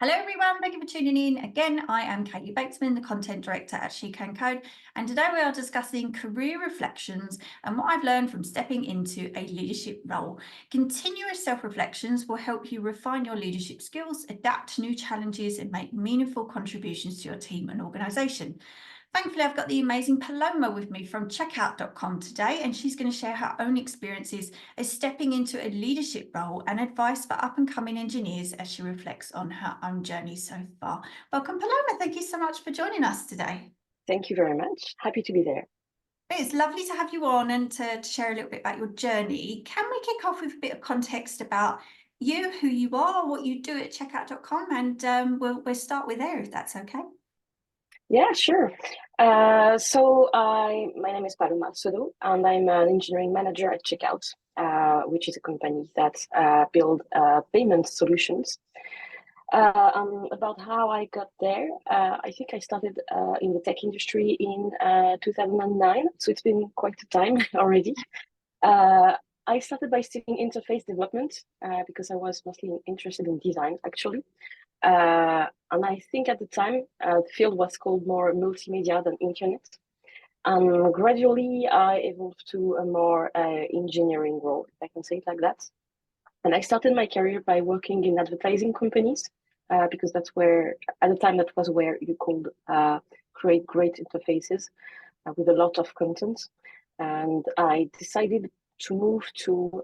Hello everyone, thank you for tuning in. Again, I am Katie Batesman, the Content Director at SheCanCode, and today we are discussing career reflections and what I've learned from stepping into a leadership role. Continuous self-reflections will help you refine your leadership skills, adapt to new challenges, and make meaningful contributions to your team and organisation. Thankfully, I've got the amazing Paloma with me from checkout.com today, and she's going to share her own experiences as stepping into a leadership role and advice for up-and-coming engineers as she reflects on her own journey so far. Welcome, Paloma. Thank you so much for joining us today. Thank you very much. Happy to be there. It's lovely to have you on and to share a little bit about your journey. Can we kick off with a bit of context about you, who you are, what you do at checkout.com, and we'll start with there if that's okay. Yeah, sure. My name is Paloma Sedeau, and I'm an engineering manager at Checkout, which is a company that builds payment solutions. About how I got there, I think I started in the tech industry in 2009, so it's been quite a time already. I started by studying interface development because I was mostly interested in design, actually. And I think at the time, the field was called more multimedia than internet. And gradually, I evolved to a more engineering role, if I can say it like that. And I started my career by working in advertising companies, because that's where, at the time, that was where you could create great interfaces with a lot of content. And I decided to move to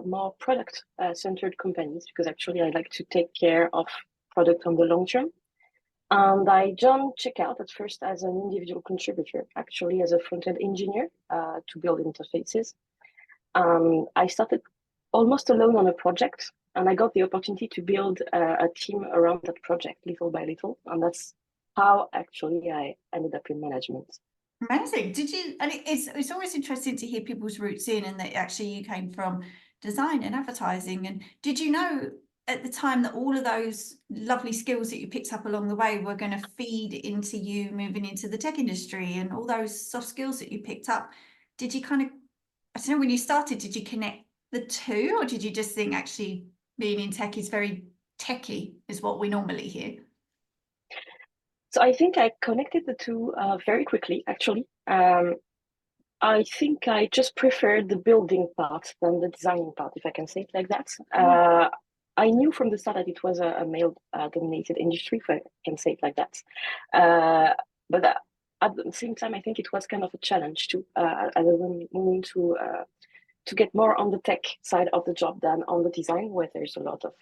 more product-centered companies because actually I like to take care of product on the long term. And I joined Checkout at first as an individual contributor, actually as a front-end engineer to build interfaces. I started almost alone on a project, and I got the opportunity to build a team around that project little by little. And that's how actually I ended up in management. Amazing. Did you, and it's always interesting to hear people's roots in, and that actually you came from design and advertising. And did you know at the time that all of those lovely skills that you picked up along the way were going to feed into you moving into the tech industry and all those soft skills that you picked up? Did you kind of, I don't know, when you started, did you connect the two, or did you just think actually being in tech is very techy, is what we normally hear? So I think I connected the two very quickly, actually. I think I just preferred the building part than the designing part, if I can say it like that. I knew from the start that it was a male-dominated industry, if I can say it like that. But at the same time, I think it was kind of a challenge to at the moment to get more on the tech side of the job than on the design, where there's a lot of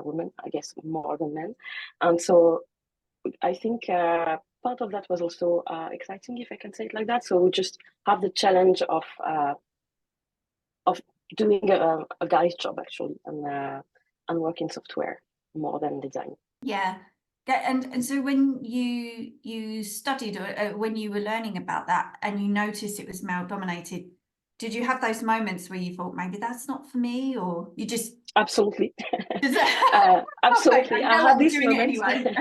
women, I guess, more than men. And so I think part of that was also exciting, if I can say it like that. So we just have the challenge of doing a guy's job actually, and work in software more than design. Yeah. And so when you studied, or when you were learning about that and you noticed it was male dominated, did you have those moments where you thought maybe that's not for me, or you just Absolutely. absolutely? Absolutely. I had this moment. Anyway.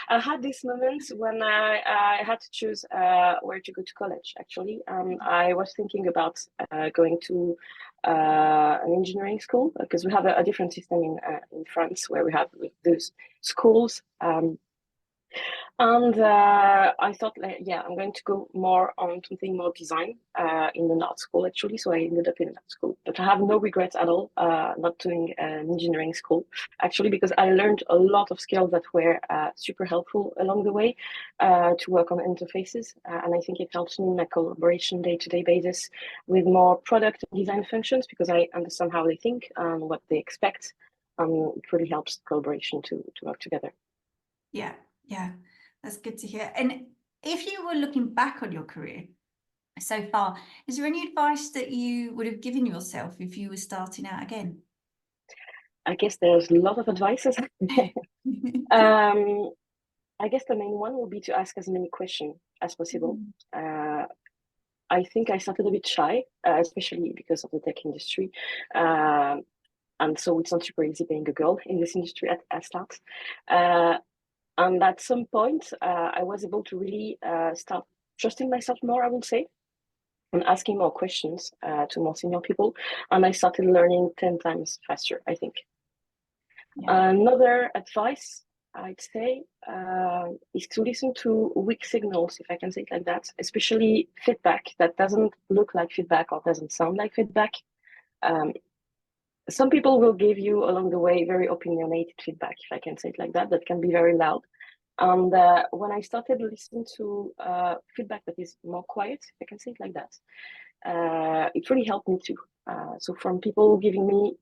I had this moment when I had to choose where to go to college, actually. I was thinking about going to an engineering school because we have a different system in France where we have those schools. And I thought, like, yeah, I'm going to go more on something more design in an art school, actually. So I ended up in an art school. But I have no regrets at all not doing an engineering school, actually, because I learned a lot of skills that were super helpful along the way to work on interfaces. And I think it helps me in my collaboration day-to-day basis with more product and design functions because I understand how they think and what they expect. It really helps collaboration to work together. Yeah, yeah, that's good to hear. And if you were looking back on your career so far, is there any advice that you would have given yourself if you were starting out again? I guess there's a lot of advices. I guess the main one will be to ask as many questions as possible. I think I started a bit shy, especially because of the tech industry. And so it's not super easy being a girl in this industry at start. And at some point, I was able to really start trusting myself more, I would say, and asking more questions to more senior people. And I started learning 10 times faster, I think. Yeah. Another advice I'd say, is to listen to weak signals, if I can say it like that, especially feedback that doesn't look like feedback or doesn't sound like feedback. Some people will give you along the way very opinionated feedback, if I can say it like that, that can be very loud. And when I started listening to feedback that is more quiet, if I can say it like that, it really helped me too. So from people giving me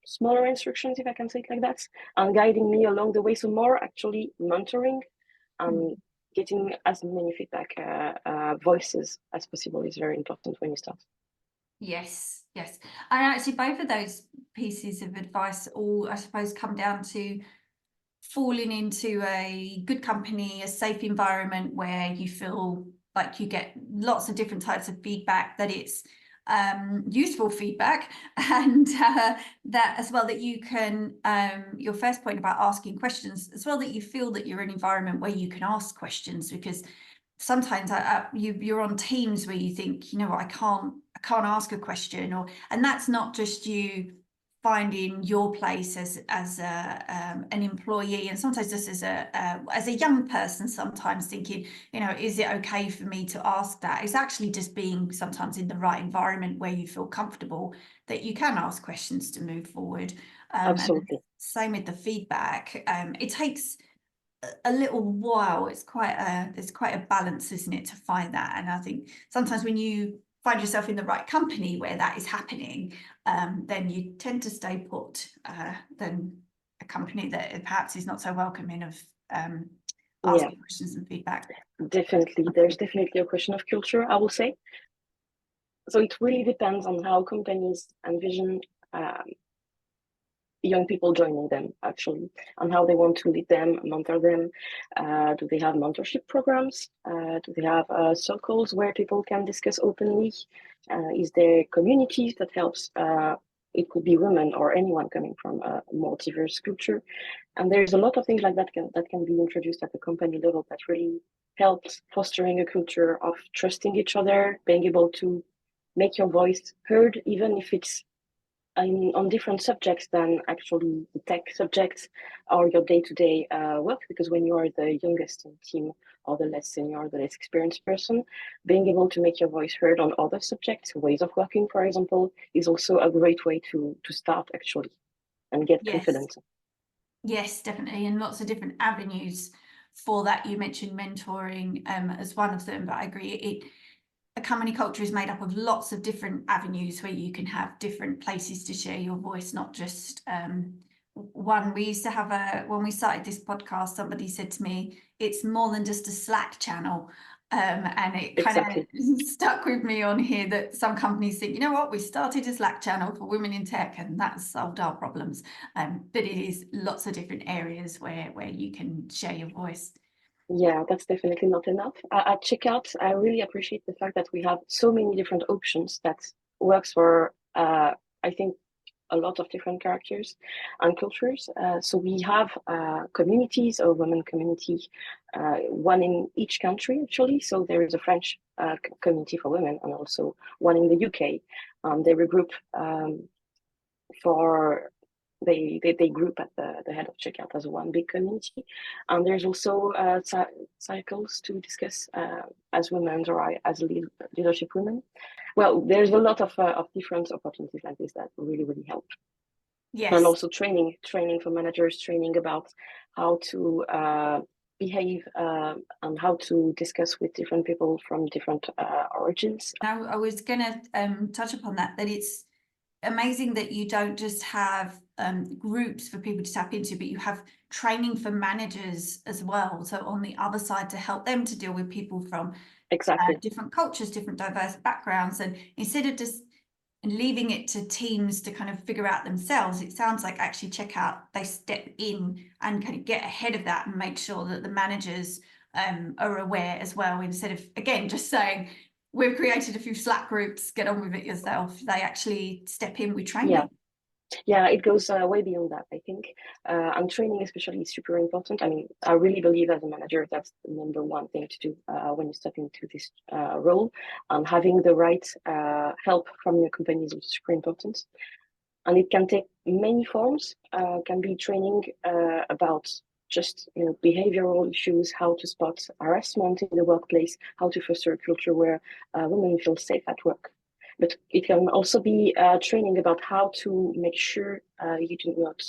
smaller instructions, if I can say it like that, and guiding me along the way. So more actually mentoring and getting as many feedback voices as possible is very important when you start. Yes, yes. And actually both of those pieces of advice all, I suppose, come down to falling into a good company, a safe environment where you feel like you get lots of different types of feedback, that it's useful feedback, and that as well, that you can, your first point about asking questions as well, that you feel that you're in an environment where you can ask questions, because sometimes you're on teams where you think, you know what, I can't ask a question, and that's not just you finding your place as an employee, and sometimes just as a young person, sometimes thinking, you know, is it okay for me to ask that? It's actually just being sometimes in the right environment where you feel comfortable that you can ask questions to move forward. Absolutely. And same with the feedback. It takes a little while. It's quite a balance, isn't it, to find that? And I think sometimes when you find yourself in the right company where that is happening, then you tend to stay put than a company that perhaps is not so welcoming of asking questions and feedback. Definitely. There's definitely a question of culture, I will say. So it really depends on how companies envision young people joining them, actually, and how they want to lead them, mentor them. Do they have mentorship programs? Do they have circles where people can discuss openly? Is there communities that helps? It could be women or anyone coming from a more diverse culture. And there's a lot of things like that can be introduced at the company level that really helps fostering a culture of trusting each other, being able to make your voice heard, even if it's on different subjects than actually the tech subjects or your day-to-day work. Because when you are the youngest in the team or the less senior, the less experienced person, being able to make your voice heard on other subjects, ways of working, for example, is also a great way to start actually and get confidence. Yes, definitely, and lots of different avenues for that. You mentioned mentoring as one of them, but I agree, a company culture is made up of lots of different avenues where you can have different places to share your voice, not just one. We used to have when we started this podcast, somebody said to me, it's more than just a Slack channel. And it kind Exactly. of stuck with me on here, that some companies think, you know what, we started a Slack channel for women in tech and that's solved our problems. But it is lots of different areas where you can share your voice. Yeah, that's definitely not enough. At Checkout, I really appreciate the fact that we have so many different options that works for, I think, a lot of different characters and cultures. So we have communities, a women community, one in each country, actually. So there is a French community for women and also one in the UK. They regroup for they group at the head of Checkout as one big community, and there's also cycles to discuss as women or as leadership women. Well, there's a lot of different opportunities like this that really help. Yes. And also training for managers, training about how to behave and how to discuss with different people from different origins. I was going to touch upon that it's amazing that you don't just have groups for people to tap into, but you have training for managers as well. So on the other side, to help them to deal with people from Exactly. different cultures, different diverse backgrounds. And instead of just leaving it to teams to kind of figure out themselves, it sounds like actually Checkout, they step in and kind of get ahead of that and make sure that the managers are aware as well, instead of, again, just saying, we've created a few Slack groups, get on with it yourself. They actually step in with training. Yeah, it goes way beyond that, I think. And training especially is super important. I mean, I really believe as a manager, that's the number one thing to do when you step into this role. And having the right help from your company is super important. And it can take many forms. Can be training about just behavioral issues, how to spot harassment in the workplace, how to foster a culture where women feel safe at work. But it can also be training about how to make sure you do not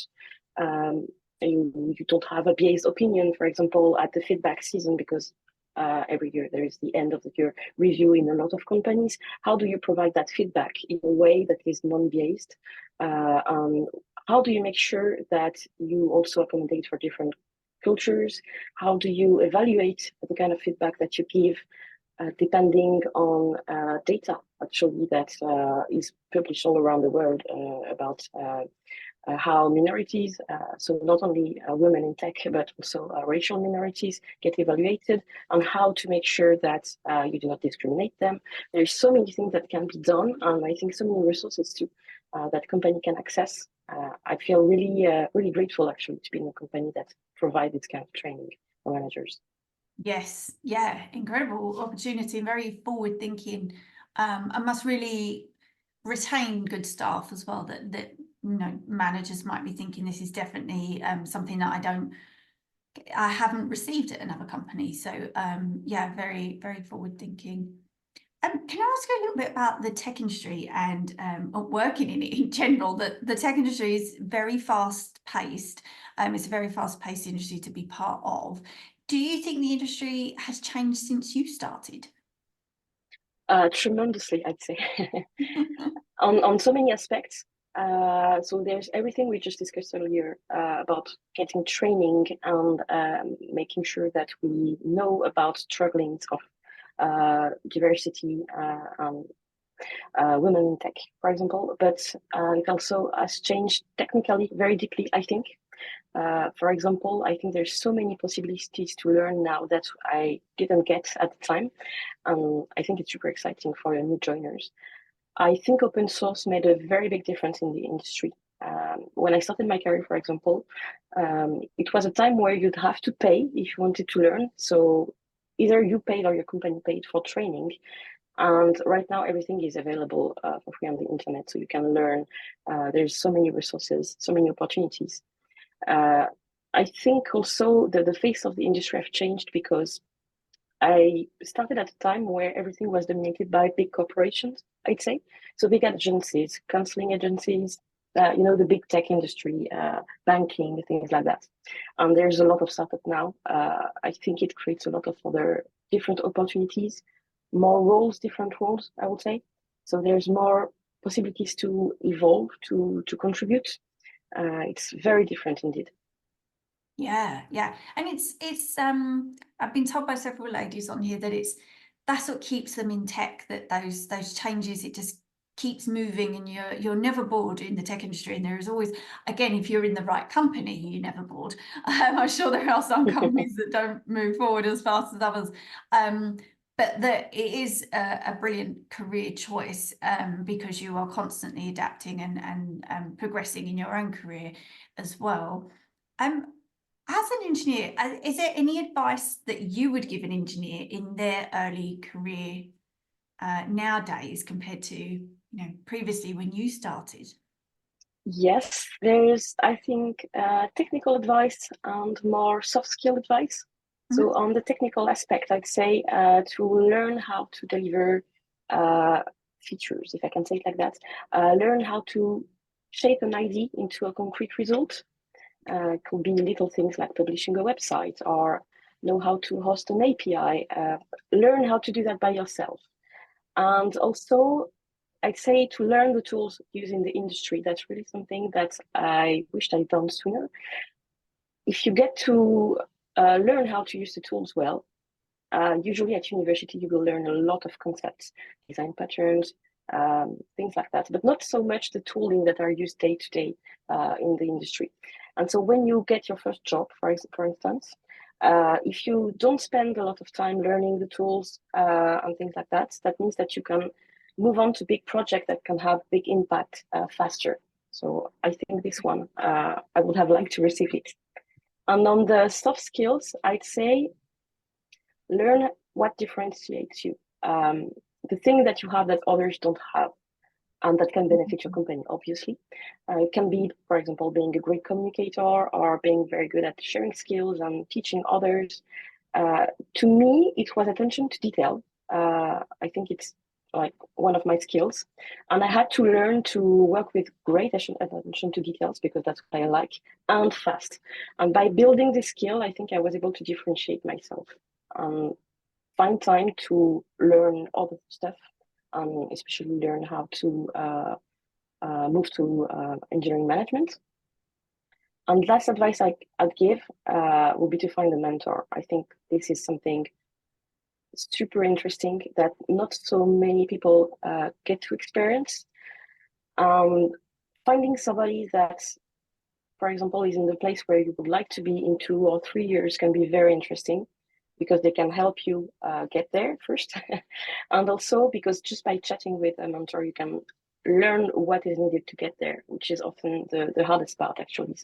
you don't have a biased opinion, for example, at the feedback season, because every year there is the end of the year review in a lot of companies. How do you provide that feedback in a way that is non-biased? How do you make sure that you also accommodate for different cultures? How do you evaluate the kind of feedback that you give, depending on data actually that is published all around the world about how minorities, so not only women in tech, but also racial minorities get evaluated, and how to make sure that you do not discriminate them. There's so many things that can be done, and I think so many resources too that company can access. I feel really grateful actually to be in a company that provides this kind of training for managers. Yes, yeah, incredible opportunity and very forward thinking. And must really retain good staff as well, that managers might be thinking this is definitely something that I haven't received at another company. So yeah, very forward thinking. Can I ask you a little bit about the tech industry and working in it in general? The tech industry is very fast paced. It's a very fast paced industry to be part of. Do you think the industry has changed since you started? Tremendously, I'd say, on so many aspects. So there's everything we just discussed earlier about getting training and making sure that we know about strugglings of diversity and women in tech, for example. But it also has changed technically very deeply, I think. For example, I think there's so many possibilities to learn now that I didn't get at the time. I think it's super exciting for new joiners. I think open source made a very big difference in the industry. When I started my career, for example, it was a time where you'd have to pay if you wanted to learn. So either you paid or your company paid for training. And right now, everything is available for free on the internet. So you can learn. There's so many resources, so many opportunities. I think also that the face of the industry have changed because I started at a time where everything was dominated by big corporations, I'd say. So big agencies, counseling agencies, the big tech industry, banking, things like that. And there's a lot of startup now. I think it creates a lot of other different opportunities, more roles, different roles, I would say. So there's more possibilities to evolve, to contribute. It's very different indeed. Yeah, and it's I've been told by several ladies on here that that's what keeps them in tech, that those changes, it just keeps moving, and you're never bored in the tech industry, and there is always, again, if you're in the right company, you're never bored. I'm sure there are some companies that don't move forward as fast as others, but that it is a brilliant career choice because you are constantly adapting and progressing in your own career as well. As an engineer, is there any advice that you would give an engineer in their early career nowadays compared to previously when you started? Yes, there's, I think, technical advice and more soft skill advice. So on the technical aspect, I'd say to learn how to deliver features, if I can say it like that. Learn how to shape an idea into a concrete result. It could be little things like publishing a website or know how to host an API. Learn how to do that by yourself. And also, I'd say to learn the tools used in the industry. That's really something that I wished I'd done sooner. If you get to learn how to use the tools well, usually at university, you will learn a lot of concepts, design patterns, things like that, but not so much the tooling that are used day to day in the industry. And so when you get your first job, for instance, if you don't spend a lot of time learning the tools and things like that, that means that you can move on to big projects that can have big impact faster. So I think this one, I would have liked to receive it. And on the soft skills, I'd say learn what differentiates you. The thing that you have that others don't have. and that can benefit your company, obviously. It can be, for example, being a great communicator or being very good at sharing skills and teaching others. To me, it was attention to detail. I think it's like one of my skills. And I had to learn to work with great attention to details because that's what I like, and fast. And by building this skill, I think I was able to differentiate myself and find time to learn other stuff, and especially learn how to move to engineering management. And last advice I'd give would be to find a mentor. I think this is something super interesting that not so many people get to experience. Finding somebody that, for example, is in the place where you would like to be in 2 or 3 years can be very interesting because they can help you get there first. And also because just by chatting with a mentor, you can learn what is needed to get there, which is often the hardest part, actually.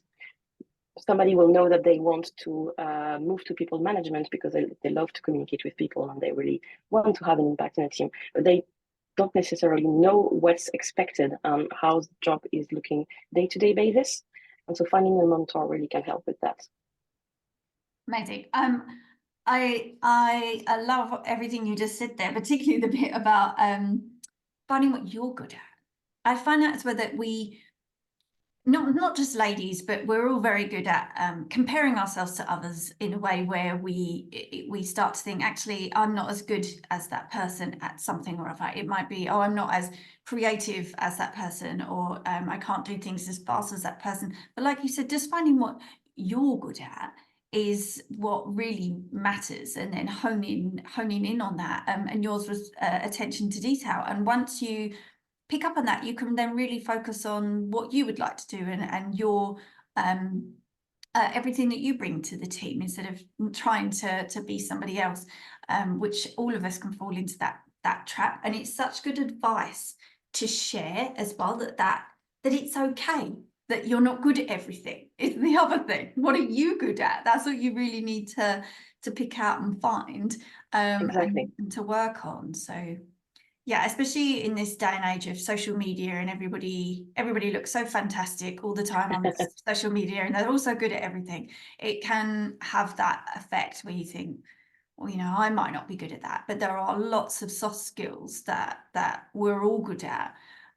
Somebody will know that they want to move to people management because they love to communicate with people and they really want to have an impact in a team. But they don't necessarily know what's expected and how the job is looking day-to-day basis. And so finding a mentor really can help with that. Amazing. I love everything you just said there, particularly the bit about finding what you're good at. I find that as well that we, not just ladies, but we're all very good at comparing ourselves to others in a way where we start to think, actually, I'm not as good as that person at something or other. It might be, oh, I'm not as creative as that person, or I can't do things as fast as that person. But like you said, just finding what you're good at is what really matters, and then honing in on that. And yours was attention to detail. And once you pick up on that, you can then really focus on what you would like to do and your everything that you bring to the team, instead of trying to be somebody else, which all of us can fall into that trap. And it's such good advice to share as well, that it's okay that you're not good at everything. It's the other thing. What are you good at? That's what you really need to pick out and find Exactly. and to work on. So yeah, especially in this day and age of social media, and everybody looks so fantastic all the time on social media, and they're all so good at everything. It can have that effect where you think, well, I might not be good at that, but there are lots of soft skills that we're all good at,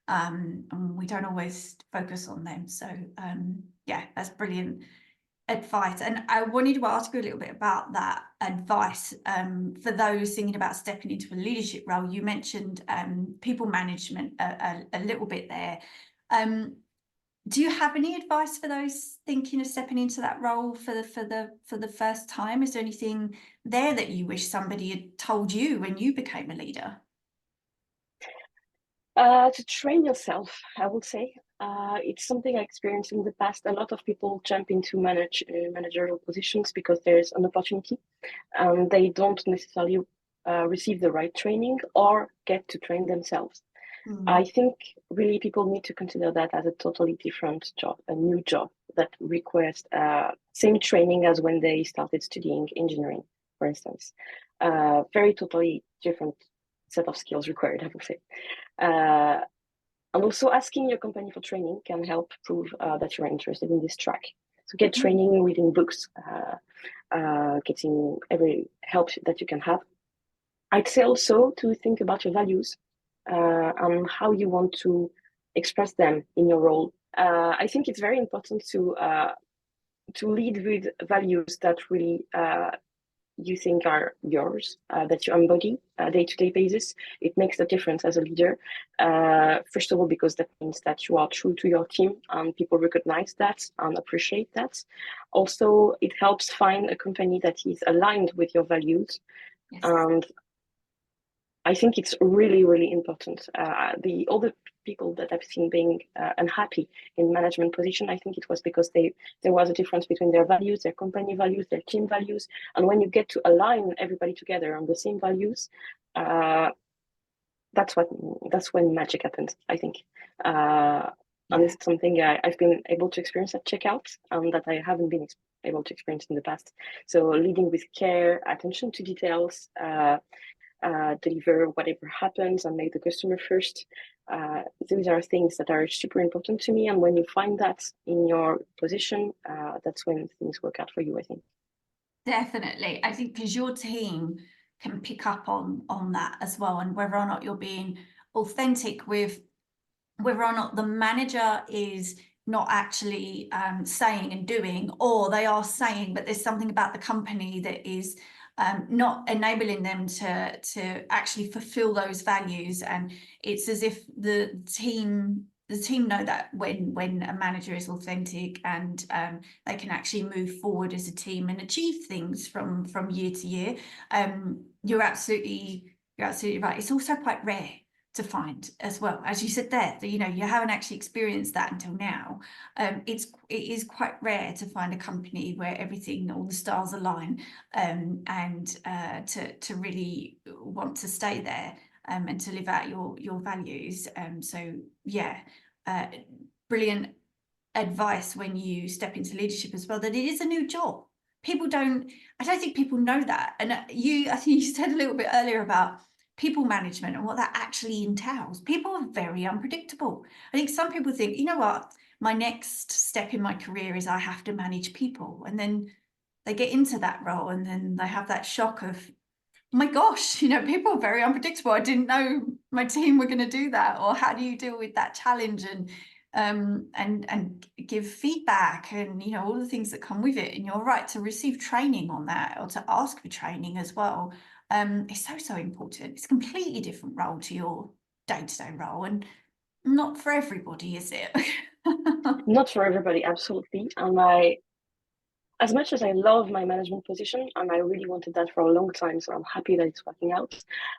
and we don't always focus on them. So yeah, that's brilliant advice. And I wanted to ask you a little bit about that advice for those thinking about stepping into a leadership role. You mentioned people management a little bit there. Do you have any advice for those thinking of stepping into that role for the first time? Is there anything there that you wish somebody had told you when you became a leader? To train yourself, I would say. It's something I experienced in the past. A lot of people jump into managerial positions because there's an opportunity, and they don't necessarily receive the right training or get to train themselves. I think really people need to consider that as a totally different job, a new job that requires same training as when they started studying engineering, for instance. Very totally different set of skills required, I would say. And also asking your company for training can help prove that you're interested in this track. So get training, reading books, getting every help that you can have. I'd say also to think about your values and how you want to express them in your role. I think it's very important to lead with values that really you think are yours, that you embody day-to-day basis. It makes a difference as a leader. First of all, because that means that you are true to your team and people recognize that and appreciate that. Also, it helps find a company that is aligned with your values. Yes. And I think it's really, really important. The older people that I've seen being unhappy in management position, I think it was because there was a difference between their values, their company values, their team values. And when you get to align everybody together on the same values, that's when magic happens, I think. And it's something I've been able to experience at Checkout that I haven't been able to experience in the past. So leading with care, attention to details, deliver whatever happens and make the customer first. Those are things that are super important to me. And when you find that in your position, that's when things work out for you, I think. Definitely. I think because your team can pick up on that as well, and whether or not you're being authentic with whether or not the manager is not actually saying and doing, or they are saying, but there's something about the company that is not enabling them to actually fulfill those values. And it's as if the team know that when a manager is authentic, and they can actually move forward as a team and achieve things from year to year. You're absolutely right. It's also quite rare to find as well, as you said there, that, you know, you haven't actually experienced that until now. It is quite rare to find a company where everything, all the stars align, and to really want to stay there, and to live out your values. So yeah, brilliant advice when you step into leadership as well, that it is a new job. I don't think people know that. And I think you said a little bit earlier about people management and what that actually entails. People are very unpredictable. I think some people think, you know what, my next step in my career is I have to manage people. And then they get into that role, and then they have that shock of, oh my gosh, you know, people are very unpredictable. I didn't know my team were going to do that. Or how do you deal with that challenge, and give feedback, and, you know, all the things that come with it. And you're right, to receive training on that, or to ask for training as well, is so important. It's a completely different role to your day-to-day role, and not for everybody, is it? Not for everybody, absolutely. And as much as I love my management position, and I really wanted that for a long time, so I'm happy that it's working out.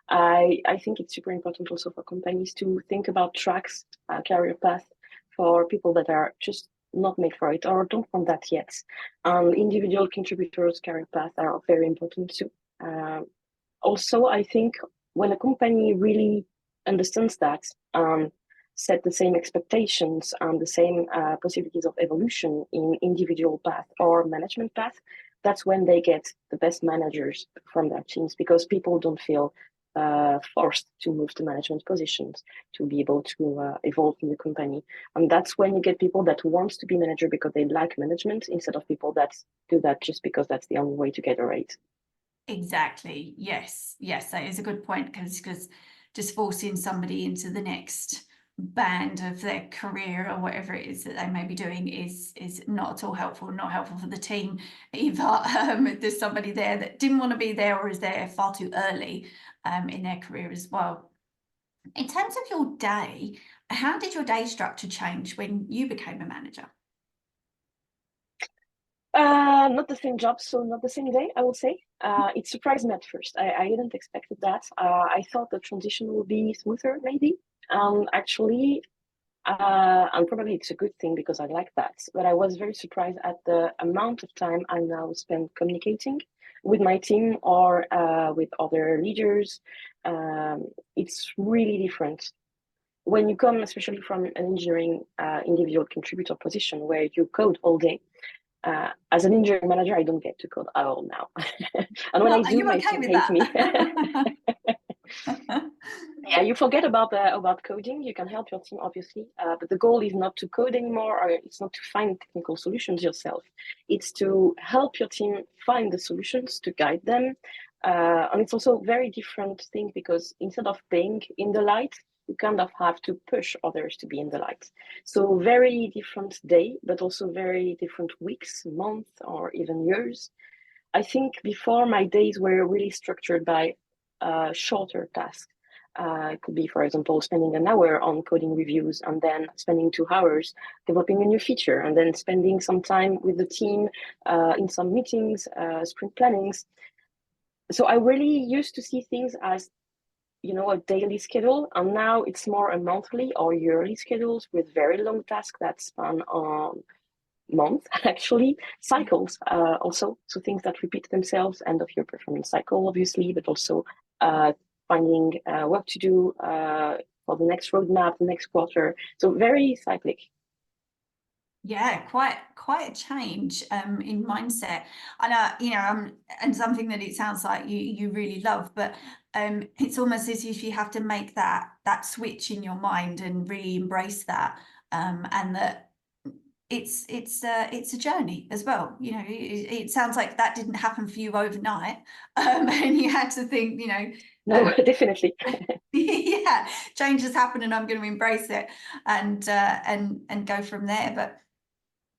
I think it's super important also for companies to think about tracks, career path for people that are just not made for it or don't want that yet. Individual contributors' career path are very important too. Also, I think when a company really understands that, set the same expectations and the same possibilities of evolution in individual path or management path, that's when they get the best managers from their teams, because people don't feel forced to move to management positions to be able to evolve in the company. And that's when you get people that wants to be manager because they like management, instead of people that do that just because that's the only way to get a rate. Exactly. Yes, that is a good point, because just forcing somebody into the next band of their career, or whatever it is that they may be doing, is not at all helpful. Not helpful for the team either. If there's somebody there that didn't want to be there, or is there far too early in their career as well. In terms of your day, how did your day structure change when you became a manager? Not the same job, so not the same day, I would say. It surprised me at first. I didn't expect that. I thought the transition would be smoother, maybe. Actually, and probably it's a good thing because I like that. But I was very surprised at the amount of time I now spend communicating with my team or with other leaders. It's really different. When you come, especially from an engineering individual contributor position where you code all day, as an engineering manager, I don't get to code at all now. And when I Are do, you my okay team with hates me. that? Yeah, you forget about coding. You can help your team, obviously, but the goal is not to code anymore, or it's not to find technical solutions yourself. It's to help your team find the solutions, to guide them. And it's also a very different thing, because instead of being in the light, you kind of have to push others to be in the light. So very different day, but also very different weeks, months, or even years. I think before, my days were really structured by shorter tasks. It could be, for example, spending an hour on coding reviews, and then spending 2 hours developing a new feature, and then spending some time with the team in some meetings, sprint plannings. So I really used to see things as, a daily schedule, and now it's more a monthly or yearly schedules with very long tasks that span on month, actually, cycles also, so things that repeat themselves, end of year performance cycle, obviously, but also finding work to do for the next roadmap, the next quarter. So very cyclic. Yeah, quite a change in mindset. And and something that it sounds like you really love. But it's almost as if you have to make that switch in your mind and really embrace that, and that it's a journey as well. You know, it sounds like that didn't happen for you overnight, and you had to think, you know, No, definitely. yeah, change has happened, and I'm going to embrace it and go from there. But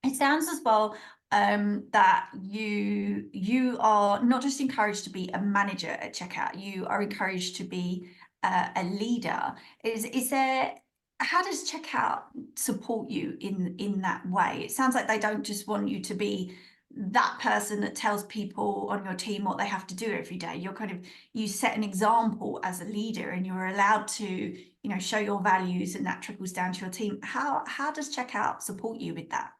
it sounds as well that you are not just encouraged to be a manager at Checkout, you are encouraged to be a leader. Is there, how does Checkout support you in that way? It sounds like they don't just want you to be that person that tells people on your team what they have to do every day. You're kind of, you set an example as a leader, and you're allowed to, you know, show your values, and that trickles down to your team. How does Checkout support you with that?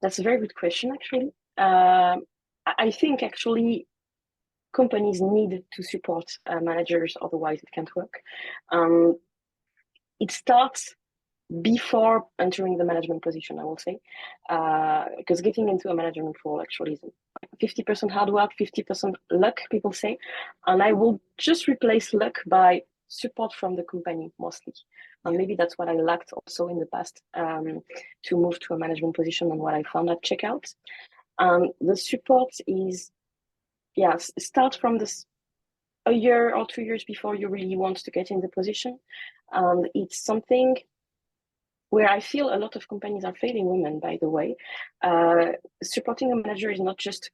That's a very good question, actually. I think actually companies need to support managers, otherwise it can't work. It starts before entering the management position, I will say, because getting into a management role actually is 50% hard work, 50% luck, people say. And I will just replace luck by support from the company mostly. And maybe that's what I lacked also in the past, to move to a management position, and what I found at Checkout. The support is, yes, start from this a year or 2 years before you really want to get in the position. And it's something where I feel a lot of companies are failing women, by the way. Supporting a manager is not just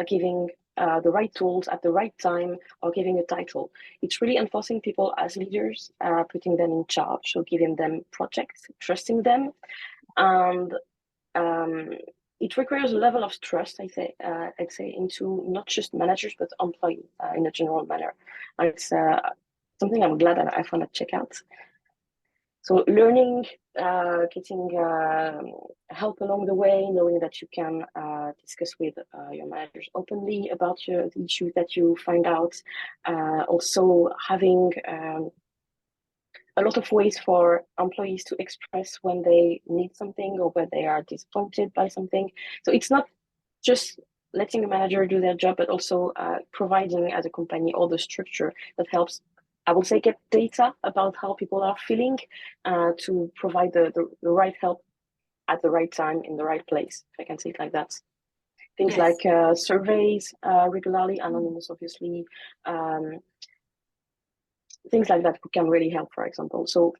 giving the right tools at the right time or giving a title. It's really enforcing people as leaders, putting them in charge, so giving them projects, trusting them. And it requires a level of trust, I'd say, into not just managers, but employees in a general manner. And it's something I'm glad that I found at Checkout. So learning, getting help along the way, knowing that you can discuss with your managers openly about the issues that you find out. Also having a lot of ways for employees to express when they need something or when they are disappointed by something. So it's not just letting a manager do their job, but also providing as a company all the structure that helps, I would say, get data about how people are feeling, to provide the right help at the right time in the right place, if I can say it like that. Things Yes. like surveys regularly, anonymous, obviously, things like that can really help, for example. So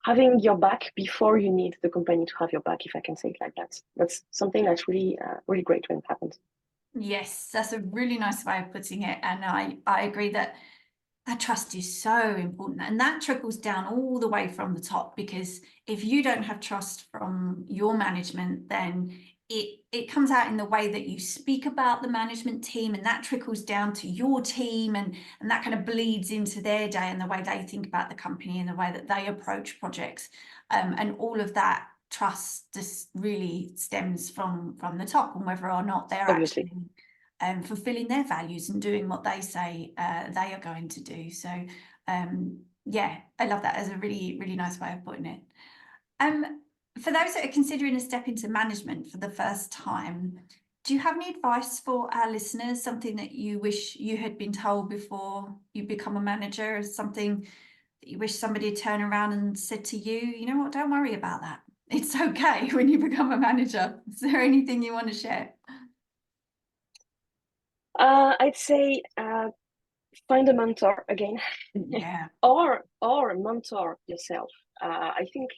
having your back before you need the company to have your back, if I can say it like that. That's something that's really, really great when it happens. Yes, that's a really nice way of putting it. And I agree that that trust is so important, and that trickles down all the way from the top, because if you don't have trust from your management, then it comes out in the way that you speak about the management team, and that trickles down to your team, and that kind of bleeds into their day and the way they think about the company and the way that they approach projects, and all of that trust just really stems from the top, and whether or not they're Obviously. actually fulfilling their values and doing what they say they are going to do. So yeah, I love that as a really, really nice way of putting it. For those that are considering a step into management for the first time, do you have any advice for our listeners? Something that you wish you had been told before you become a manager, or something that you wish somebody had turned around and said to you, you know what, don't worry about that. It's okay when you become a manager. Is there anything you want to share? I'd say find a mentor again, Yeah. or mentor yourself. I think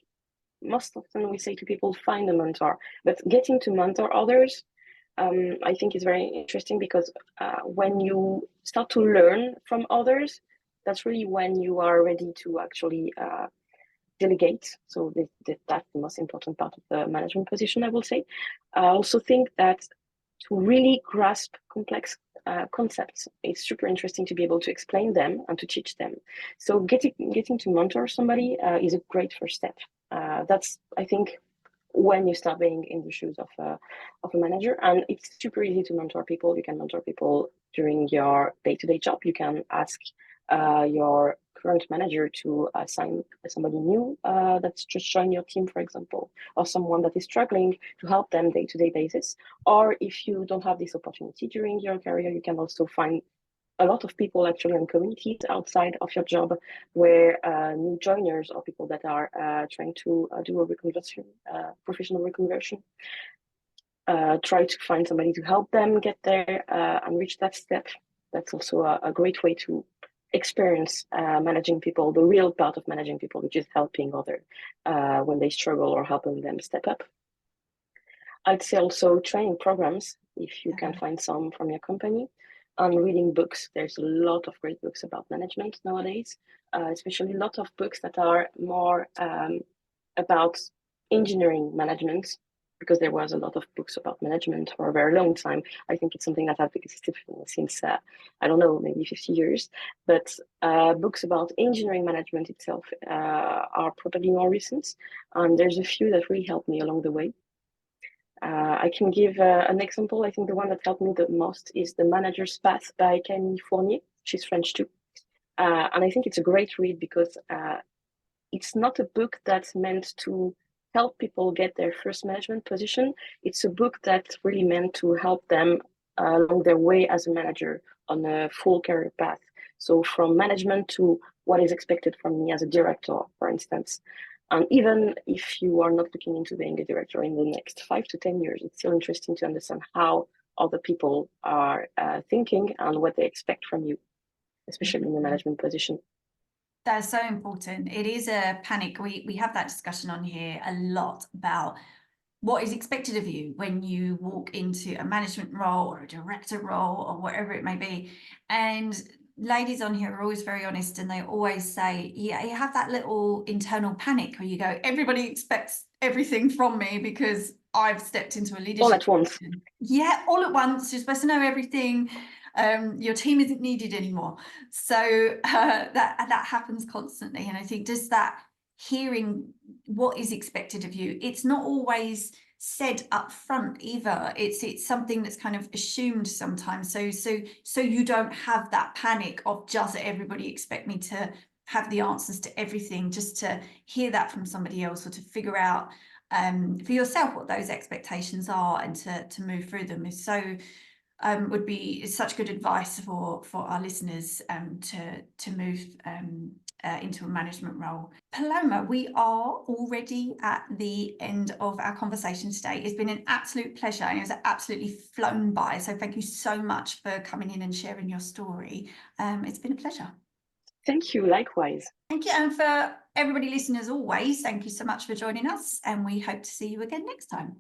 most often we say to people, find a mentor, but getting to mentor others, I think is very interesting, because when you start to learn from others, that's really when you are ready to actually delegate. So that's the most important part of the management position, I will say. I also think that to really grasp complex concepts, it's super interesting to be able to explain them and to teach them. So getting to mentor somebody is a great first step. That's, I think, when you start being in the shoes of a manager. And it's super easy to mentor people. You can mentor people during your day-to-day job. You can ask your current manager to assign somebody new that's just joined your team, for example, or someone that is struggling, to help them day-to-day basis. Or if you don't have this opportunity during your career, you can also find a lot of people actually in communities outside of your job where new joiners or people that are trying to do a reconversion, professional reconversion, try to find somebody to help them get there and reach that step. That's also a great way to experience managing people, the real part of managing people, which is helping others when they struggle or helping them step up. I'd say also training programs, if you can find some from your company, and reading books. There's a lot of great books about management nowadays, especially a lot of books that are more about engineering management, because there was a lot of books about management for a very long time. I think it's something that has existed since, I don't know, maybe 50 years. But books about engineering management itself are probably more recent. And there's a few that really helped me along the way. I can give an example. I think the one that helped me the most is The Manager's Path by Camille Fournier. She's French too. And I think it's a great read because it's not a book that's meant to help people get their first management position. It's a book that's really meant to help them along their way as a manager on a full career path. So from management to what is expected from me as a director, for instance. And even if you are not looking into being a director in the next 5 to 10 years, it's still interesting to understand how other people are thinking and what they expect from you, especially in a management position. That's so important. It is a panic. We have that discussion on here a lot about what is expected of you when you walk into a management role or a director role or whatever it may be. And ladies on here are always very honest, and they always say, yeah, you have that little internal panic where you go, everybody expects everything from me because I've stepped into a leadership all at once. position. Yeah, all at once. You're supposed to know everything. Your team isn't needed anymore. So that happens constantly. And I think just that hearing what is expected of you, it's not always said up front either. It's something that's kind of assumed sometimes. So you don't have that panic of just everybody expect me to have the answers to everything. Just to hear that from somebody else, or to figure out for yourself what those expectations are, and to move through them is so would be such good advice for our listeners to move into a management role. Paloma, we are already at the end of our conversation today. It's been an absolute pleasure, and it's absolutely flown by. So thank you so much for coming in and sharing your story. It's been a pleasure. Thank you, likewise. Thank you. And for everybody listening, as always, thank you so much for joining us, and we hope to see you again next time.